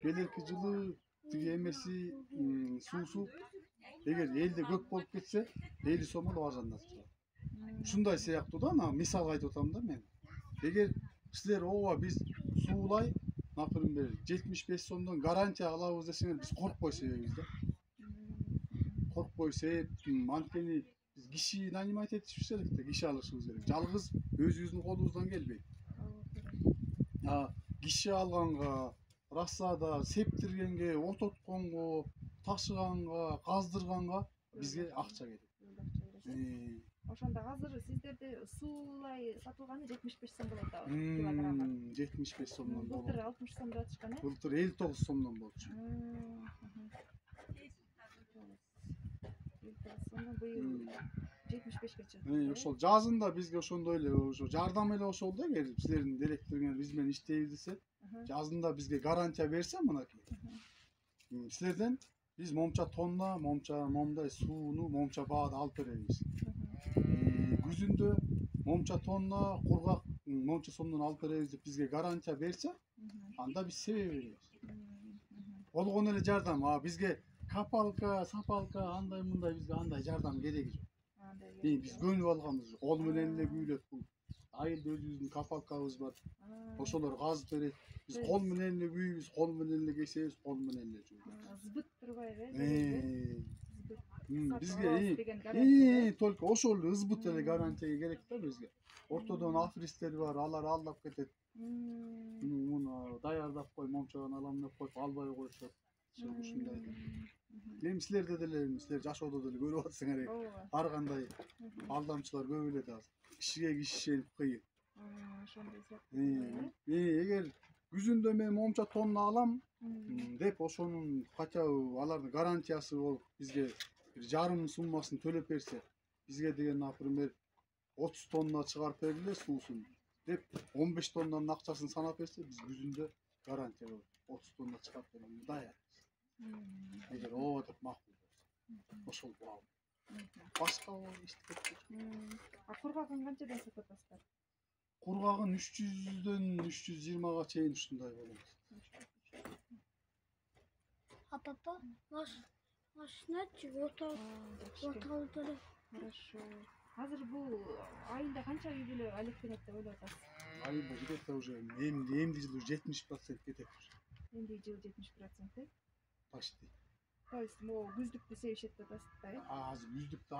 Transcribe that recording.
келерки жылы тиги эмеси суусу эгер элде көп болуп кетсе 50 сом эле арзандатып чыгат. Ушундай сыяктуу да, ана мисалга айтып атам да мен. Эгер силер ооба биз суулай, например, 75 сомдон гарантия алабыз десеңер, биз коркпой себебиз да. Коркпой себеп анткени биз киши нанимать этишибиз керек да, киши алышыбыз керек. Жалгыз өзүбүздүн колубуздан келбейт. Киши алганга, рассада септиргенге, ототконго, ташыганга, каздырганга бизге акча кетет. Ошондо азыр сиздерде суулай сатылганы 75 сом болот да килограммы. 75 сомдон болот. Былтыр 60 сом деп атышкан э? Былтыр 59 сомдон болчу. 59 сомдон быйыл 75ке чыкты. Ошол жазында бизге ошондой эле ошо жардам эле ошол да, эгер силердин директоруңар биз менен иштейбиз десе, жазында бизге гарантия берсе, мынакей. Силерден биз момча тонна, момча сууну момча баада алып беребиз. Күзүндө момча тонна кургак момча сомдон алып беребиз деп бизге гарантия берсе, анда биз себе беребиз. Болгон эле жардам, бизге капалка, сапалка, андай мындай бизге андай жардам кереги жок. Биз көнүп алганбыз, кол менен эле күүлөт бул. Айылда өзүбүздүн капалкабыз бар. Ошолор казып берет. Биз кол менен эле күйүбүз, кол менен эле кесебиз, кол менен эле жууйбуз. Збыт турбайбы? Бизге только ошол ызбыт эле гарантия керек да бизге. Ортодон афристер бар, алар алдап кетет. Муну даярдап кой, момчадан алам деп коюп албай коюшат. Ушундай. Эми силерде деле, силер жашоодо деле көрүп атсыңар, ар кандай алдамчылар көп эле да азыр. Кишиге киши ишенип кыйын. Ошондой сыяктуу. Эгер күзүндө мен момча тонна алам деп ошонун хотя бы алардын гарантиясы болуп бизге бир жарым суммасын төлөп берсе, бизге деген, например, 30 тонна чыгарып бергиле суусун деп 15 тоннанын акчасын санап берсе, биз күзүндө гарантия болот. 30 тонна чыгарып берем даяр. Эгер ооба деп макул болсо. Ошол бул. Башка иштеп кетет. Кургагын канчадан сатып атасыздар? Кургагын 300дөн 320га чейин ушундай болот. Папа, машиначы оталды. Хорошо. Азыр бул айылда канча үй бүлө алектенет деп ойлоп атасыз? Айылда где-то уже эмди жылы 70% кетет уже. Эмди жылы 70%? Почти. То есть могу күздүктү себишет деп атасыз да? Азыр күздүктө